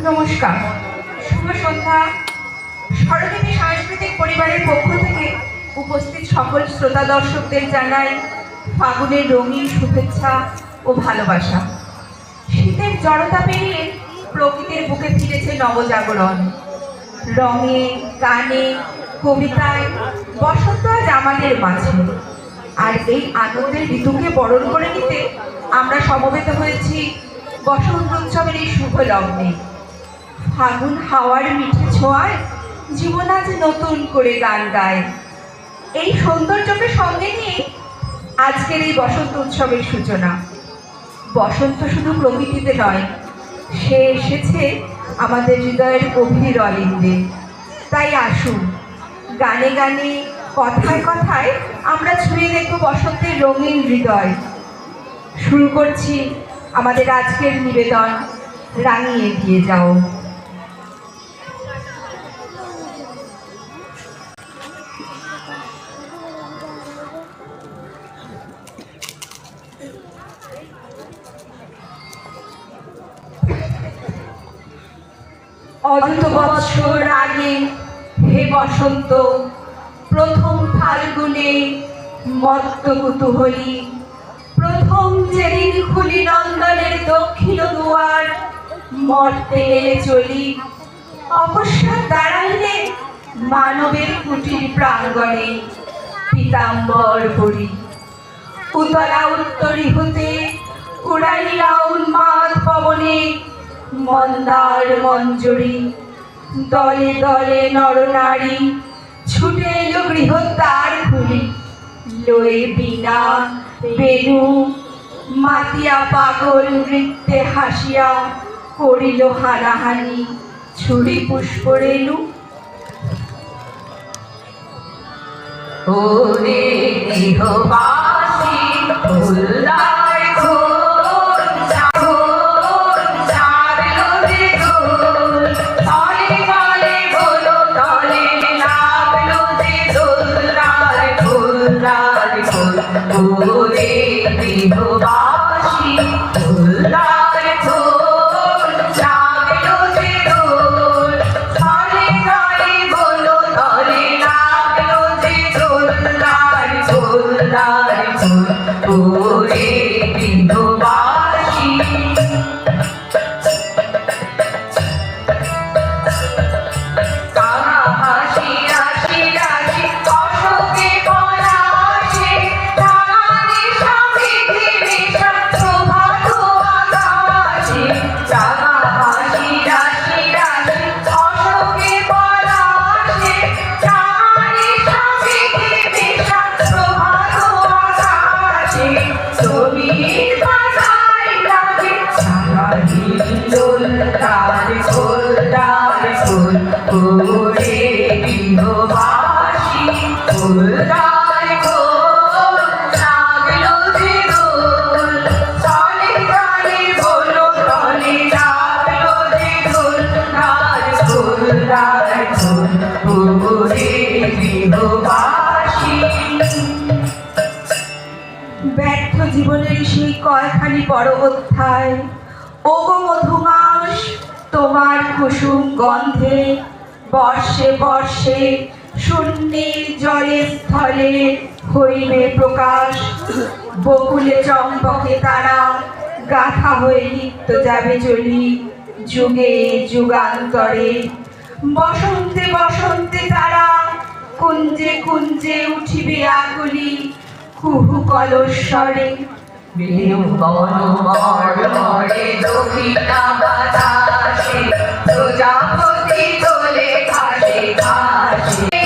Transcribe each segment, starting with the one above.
নমস্কার, শুভ সন্ধ্যা। স্বরলিপি সাংস্কৃতিক পরিবারের পক্ষ থেকে উপস্থিত সকল শ্রোতা দর্শকদের জানাই ফাগুনের রঙিন শুভেচ্ছা ও ভালোবাসা। শীতের জড়তা পেরিয়ে প্রকৃতির বুকে ফিরেছে নবজাগরণ। রঙে, গানে, কবিতায় বসন্ত আজ আমাদের মাঝে। আর এই আনন্দের ঋতুকে বরণ করে নিতে আমরা সমবেত হয়েছি বসন্ত উৎসবের এই শুভ লগ্নে। ফাগুন হাওয়ার মিঠে ছোঁয়ায় জীবন আজ নতুন করে গান গায়। এই সৌন্দর্যকে সঙ্গে নিয়ে আজকের এই বসন্ত উৎসবের সূচনা। বসন্ত শুধু প্রকৃতিতে নয়, সে এসেছে আমাদের হৃদয়ের গভীর অলিন্দে। তাই আসুন, গানে গানে, কথায় কথায় আমরা ছুঁয়ে দেখব বসন্তের রঙিন হৃদয়। শুরু করছি আমাদের আজকের নিবেদন, রাঙিয়ে দিয়ে যাও। অযত বৎসর আগে হে বসন্ত, প্রথম ফাল্গুনে মত্ত কুতূহলী, প্রথম যেদিন খুলি নন্দনের দক্ষিণ দুয়ার, মর্তে এলে চলি অকস্মাৎ দাঁড়াইলে মানবের কুটির প্রাঙ্গণে পীতাম্বর পরি। উতলা উত্তরী হতে উড়াইয়া উন্মাদ পবনে মন্দার মঞ্জরি। দলে দলে নরনারী ছুটে এলো গৃহদ্বার খুলি, লয়ে বীণা বেণু মাতিয়া পাগল নৃত্যে হাসিয়া করিল হানাহানি ছুরি পুষ্প রেণু। ওরে গৃহবাসী ফুলদায় ঘোর ঘোর চাঁদলো যে দোল, তলে তলে গোলো তলে লাগলো যে দোলদার ফুলদার ফুল। ওরে গৃহবাসী ফুলদার ঘোর চাঁদলো যে দোল, তলে তলে গোলো তলে লাগলো যে দোলদার ফুলদার ফুল। ওরে গৃহবাসী কাহা হাসি রাশি রাশি অশোকে পলাশে, রাঙানে সমৃদ্ধি মেশা প্রভাত আকাশে। কাহা হাসি রাশি রাশি অশোকে পলাশে, রাঙানে সমৃদ্ধি মেশা প্রভাত আকাশে। শ্রমিক বাজায় লাগে সারাদিন দোলদার ফুলদার ফুল। ওরে গৃহবাসী ফুলদার ফুল লাগলো যে দোল, তলে তলে গোলো তলে লাগলো যে দোলদার ফুলদার ফুল। ওরে গৃহবাসী ব্যর্থ জীবনের সেই কয়খানি বড় অধ্যায়, ওগো মধুমাস তোমার কুসুম গন্ধে বর্ষে বর্ষে শূন্যের জলে স্থলে হইবে প্রকাশ। বকুলে চম্পকে তারা গাথা হয়ে নিত্য যাবে চলি যুগে যুগান্তরে। বসন্তে বসন্তে তারা কুঞ্জে কুঞ্জে উঠিবে আকুলি কুহু কলস্বরে। বেনু বনমর মরে দক্ষিণা বাতাসে, প্রজাপতি দোলে ঘাসে ঘাসে।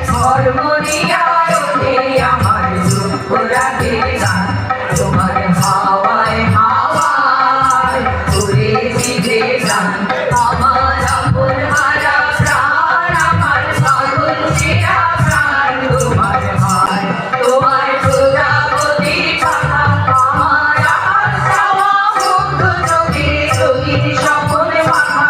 হরমোনিয়া ওঠে আমার দুঃখ রাতের গান, তোমার হাওয়ায় হাওয়ায় উড়েছি যে গান। আমার আপন হারা প্রাণ, আমার পাগল ছেঁড়া প্রাণ তোমার হায়। তোমার প্রজাপতি পাখা আমার আশা মুগ্ধ চোখে চোখের স্বপ্ন মাখা।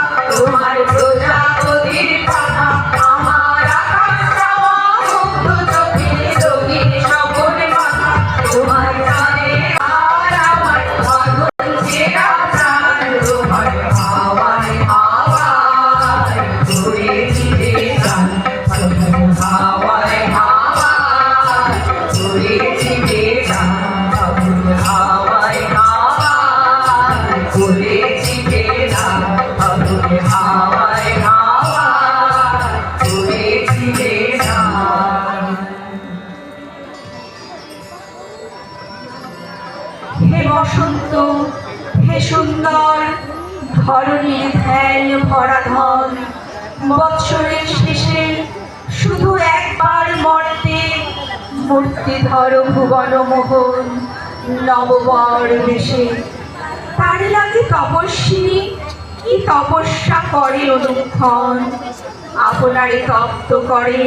বসন্ত হে সুন্দর, ধরণীর ধ্যান ভরা ধন, বৎসরের শেষে শুধু একবার মর্তে মূর্তি ধর ভুবন মোহন নববর বেশে। তার লাগে তপস্বিনী কি তপস্যা করে অনুক্ষণ, আপনারে তপ্ত করে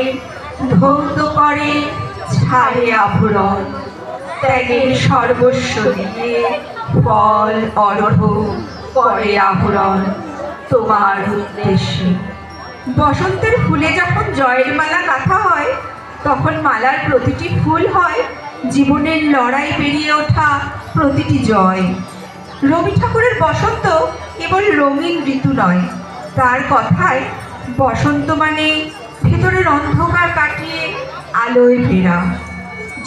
ধৌত করে ছাড়ে আভরণ, ত্যাগের সর্বস্ব দিয়ে ফল অরহ করে আহরণ তোমার উদ্দেশ্যে। বসন্তের ফুলে যখন জয়ের মালা গাঁথা হয়, তখন মালার প্রতিটি ফুল হয় জীবনের লড়াই পেরিয়ে ওঠা প্রতিটি জয়। রবি ঠাকুরের বসন্ত কেবল রঙিন ঋতু নয়, তার কথায় বসন্ত মানে ভেতরের অন্ধকার কাটিয়ে আলোয় ফেরা।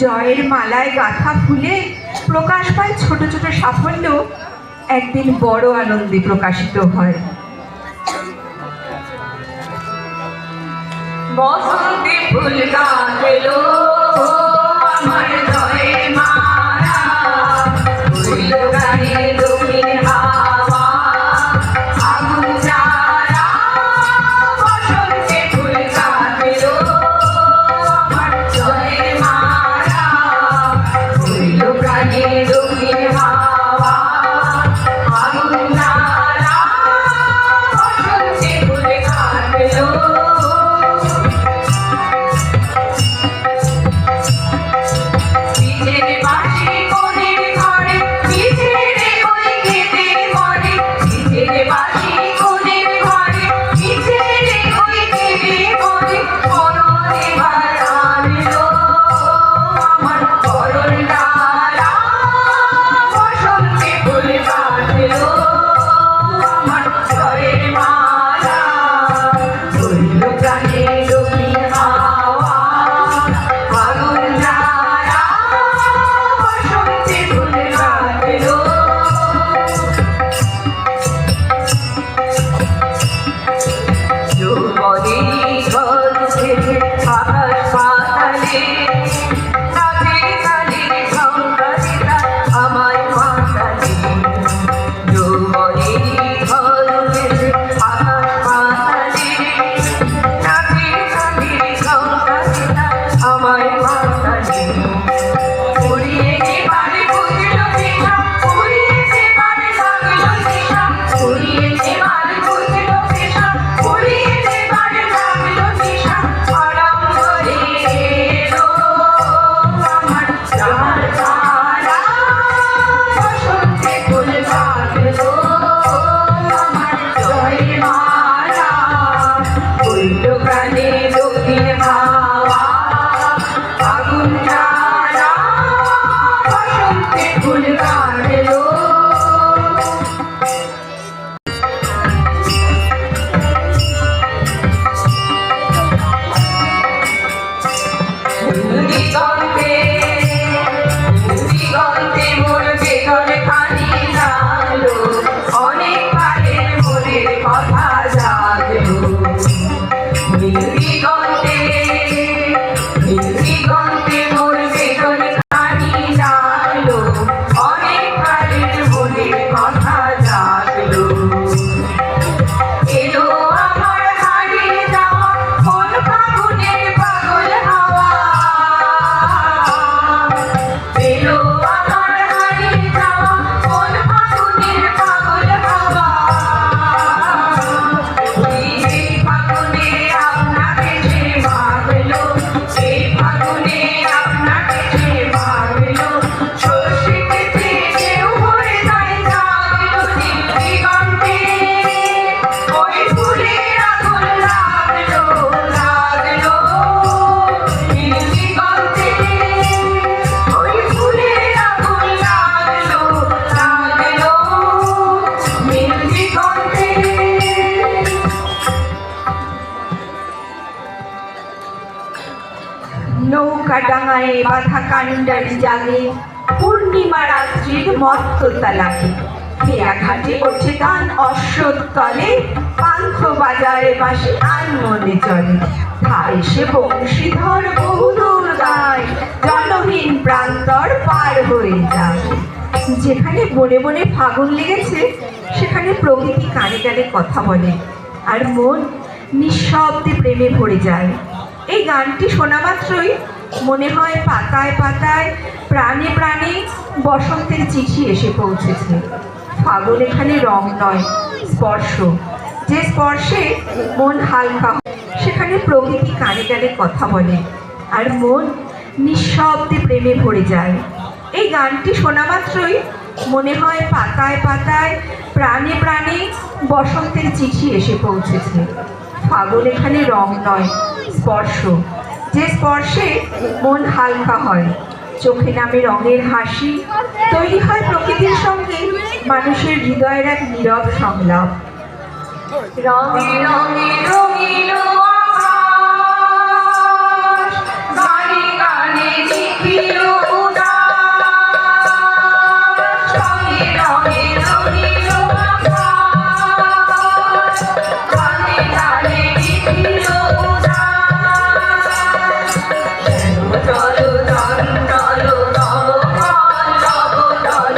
জয়ের মালায় গাঁথা ফুলে প্রকাশ পায় ছোট ছোট সাফল্য, একদিন বড় আনন্দে প্রকাশিত হয়। বসন্তে ফুল গাঁথলো আমার জয়ের মালা, উড়িল গানে দক্ষিণ হাওয়া আগুন জ্বালা। বসন্তে ফুল গাঁথলো আমার জয়ের মালা, উড়িল গানে দক্ষিণ হাওয়া আগুন জ্বালা। বসন্তে ফুল গাঁথলো নৌকা ডাঙায় বাঁধা কান্ডারি জাগে, পূর্ণিমা রাত্রির মত্ততা লাগে। খেয়া ঘাটে ওঠে গান অশ্বতলে, পান্থ বাজারে বাসি আনমনে চলে। ধারে সে বংশীধর বহুদূর গায়, জনহীন প্রান্তর পার হয়ে যায়। যেখানে বনে বনে ফাগুন লেগেছে সেখানে প্রকৃতি কানে কানে কথা বলে আর মন নিঃশব্দে প্রেমে ভরে যায়। এই গানটি শোনা মাত্রই মনে হয় পাতায় পাতায় প্রাণে প্রাণে বসন্তের চিঠি এসে পৌঁছেছে। ফাগুন এখানে রং নয়, স্পর্শ। যে স্পর্শে মন হালকা হয়, সেখানে প্রকৃতি কানে কানে কথা বলে আর মন নিঃশব্দে প্রেমে ভরে যায়। এই গানটি শোনা মাত্রই মনে হয় পাতায় পাতায় প্রাণে প্রাণে বসন্তের চিঠি এসে পৌঁছেছে। ফাগুন এখানে রং নয়, স্পর্শ। যে স্পর্শে মন হালকা হয়, চোখে নামে রঙের হাসি, তৈরি হয় প্রকৃতির সঙ্গে মানুষের হৃদয়ের এক নীরব সংলাপ। রঙে রঙে রঙিন আকাশ, গানে গানে নিখিল উদাস। রঙে রঙে রঙিন আকাশ, গানে গানে নিখিল উদাস। চলো চঞ্চল নব পল্লব দল,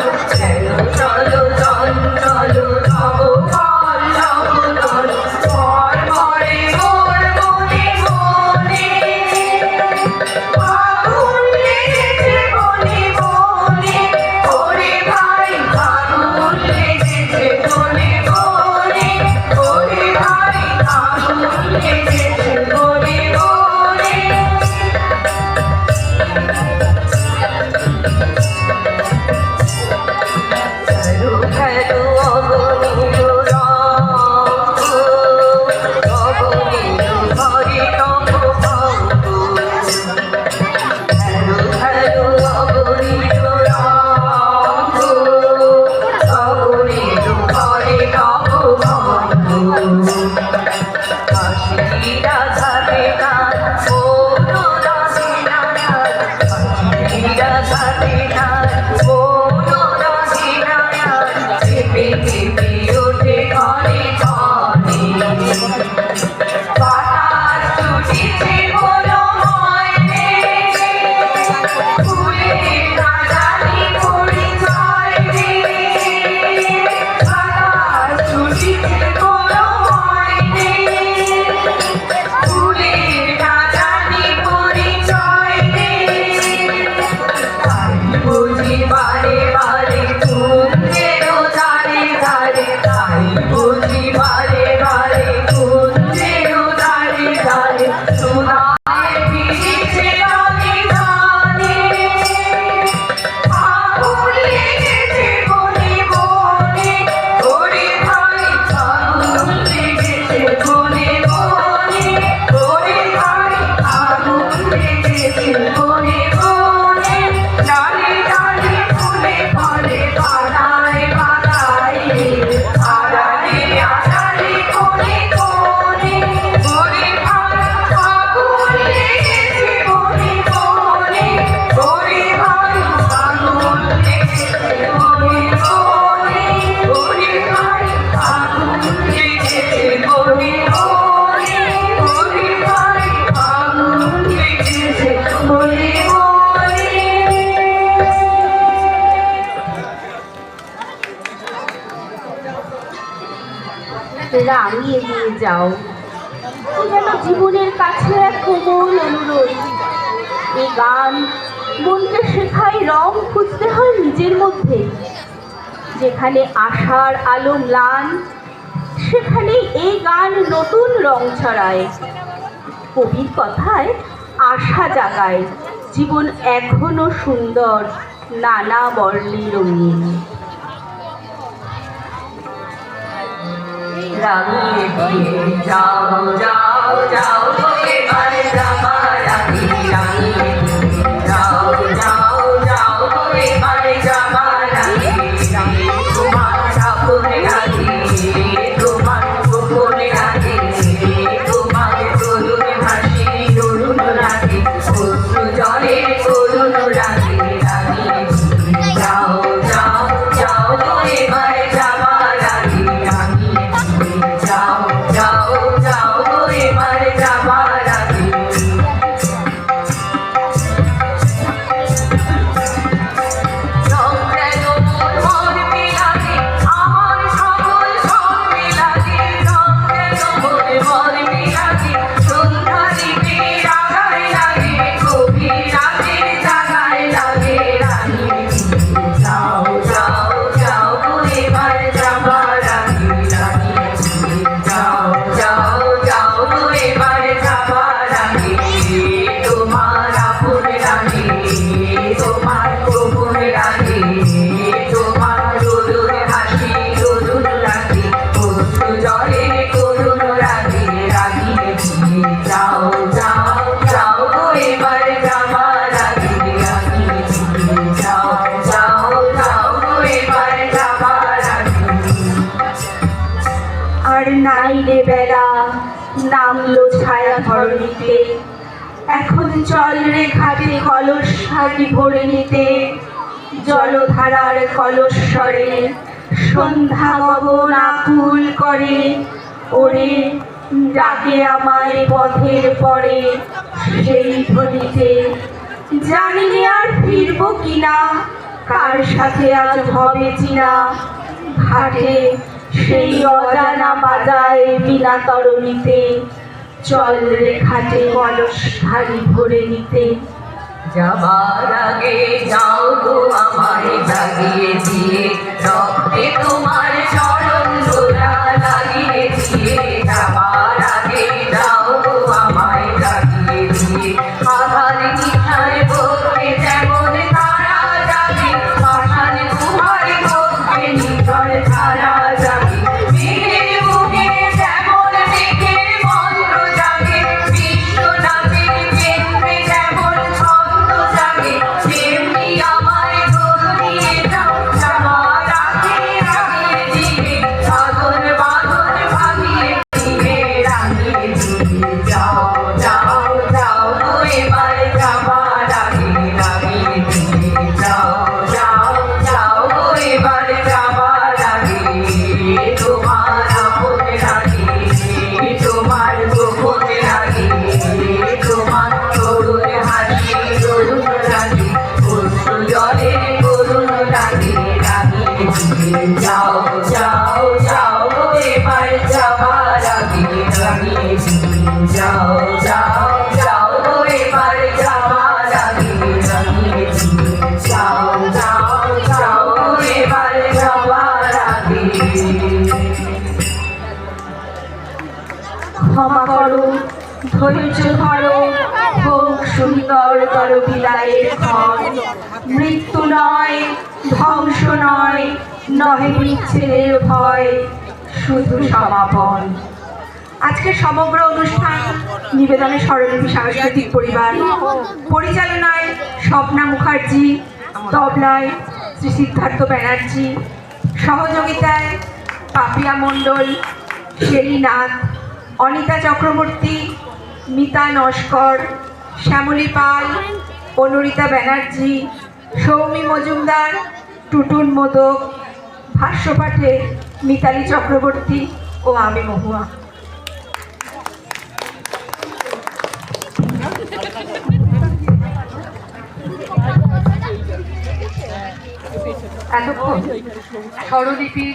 চলো চঞ্চল নব পল্লব দল। মর্মরে মোর মনে মনে ফাগুন লেগেছে বনে বনে, ওরে ভাই ফাগুন লেগেছে বনে বনে, ওরে ভাই ফাগুন লেগেছে বনে বনে। খেলো খেলো অগণিত রঙ, অগণিত ঘরে নব ভঙ্গ। খেলো খেলো অগণিত রঙ, অগণিত ঘরে নব ভঙ্গ। হাসিরা ঘাটে গান, মন রাধে নায়ার। হাসিরা ঘাটে গান, মন রাধে নায়ার। চেপে চেপে ওঠে ঘরে ঘরে। বাতাস ছুটিছে মনোময় রে, ফুলের না জানি পরিচয় রে। বাতাস ছুটিছে মনোময় রে, ফুলের না জানি পরিচয় রে। তাই বুঝি বারে বারে কুঞ্জের ধারে ধারে, তাই বুঝি বারে বারে কুঞ্জের ধারে ধারে। সোনায় ফিরেছে রঙে গানে, ফাগুন লেগেছে বনে বনে, ওরে ভাই ফাগুন লেগেছে বনে বনে, ওরে ভাই ফাগুন লেগেছে বনে বনে। ডালে ডালে ফুলে ফলে পাতায় পাতায় রে, আড়ালে আড়ালে কোণে কোণে, ওরে ভাই ফাগুন লেগেছে বনে বনে, ওরে ভাই ফাগুন লেগেছে বনে বনে, ওরে ভাই ফাগুন লেগেছে বনে বনে, ওরে ভাই ফাগুন লেগেছে বনে বনে। রাঙিয়ে দিয়ে যাও, এ যেন জীবনের কাছে এক কোমল অনুরোধ। এই গান মনকে শেখায় রং খুঁজতে হয় নিজের মধ্যে। যেখানে আশার আলো ম্লান, সেখানে এই গান নতুন রং ছড়ায়। কবির কথায় আশা জাগায়, জীবন এখনো সুন্দর, নানা বর্ণে রঙিন। রাঙিয়ে দিয়ে যাও যাও যাও, এবার জামা রাখি। রাঙিয়ে দিয়ে যাও যাও যাও, এবার জামা রাখি। তোমার সাপনে রাখি, তোমার গোপনে রাখি, তোমার তরুণ হাসি তরুণ রাখি, অশ্রু জলে তরুণ রাখি। রাঙিয়ে দিয়ে যাও যাও যাও, এবার জামা রাখি। রাঙিয়ে দিয়ে যাও যাও যাও, এবার জামা রাখি। বেলা নামলো ছায়া ধরণীতে, এখন চল রে ঘাটে কলস সারি ভরে নিতে, জলধারার কলস্বরে সন্ধ্যা গগন আকুল করে, ওরে ডাকে আমায় পথের পরে সেই ধ্বনিতে। জানি নে আর ফিরবো কিনা, কার সাথে আজ হবে চিনা, ঘাটে সেই অজানা বাজায় বিনা তরণীতে, চল রে ঘাটে কলস হারি ভরে নিতে। যাবার আগে যাও গো আমায় জাগিয়ে দিয়ে, রক্তে তোমার চরণ ধরা লাগিয়ে দিয়ে। যাবার আগে যাও গো আমায় জাগিয়ে দিয়ে, আধার নিশায় বলতে যেমন তারা যাবে, পাষাণ গুহার মধ্যে নিঝড় ছাড়া যাবে। মেঘের বুকে যেমন মেঘের মন্ত্র জাগে, বিশ্বনাথের কেন্দ্রে যেমন ছন্দ জাগে, তেমনি আমায় দোল দিয়ে যাও। যাবার আগে রাঙিয়ে দিবে সাগর বাঁধন ভাঙিয়ে দিবে, রাঙিয়ে দিবে। যাও যাও যাও গো এবার যাবার আগে রাঙিয়ে দিবে। যাও যাও যাও গো এবার যাবার আগে, তোমার আপন লাগে, তোমার গোপন লাগে, তোমার তরুণ হাসি তরুণ লাগে, অশ্রু জলে করুণ লাগে, রাঙিয়ে দিবে। যাও যাও যাও গো এবার যাবার আগে রাঙিয়ে দিবে। যাও যাও যাও গো এবার যাবার আগে রাঙিয়ে দিবে। যাও যাও যাও গো এবার যাবার আগে। ক্ষমা করো, ধৈর্য ধরো, হোক সুন্দরতর বিদায়ের ক্ষণ। মৃত্যু নয়, ধ্বংস নয়, নহে বিচ্ছেদের ভয়, শুধু সমাপন। আজকের সমগ্র অনুষ্ঠান নিবেদনে স্বরলিপি সাংস্কৃতিক পরিবার, পরিচালনায় স্বপ্না মুখার্জি, তবলায় শ্রী সিদ্ধার্থ ব্যানার্জি, সহযোগিতায় পাপিয়া মণ্ডল, শেলী নাথ, অনিতা চক্রবর্তী, মিতা নস্কর, শ্যামলী পাল, অনুরিতা ব্যানার্জি, সৌমি মজুমদার, টুটুন মোদক, ভাষ্যপাঠে মিতালি চক্রবর্তী ও আমি মহুয়া। এতক্ষণ স্বরলিপি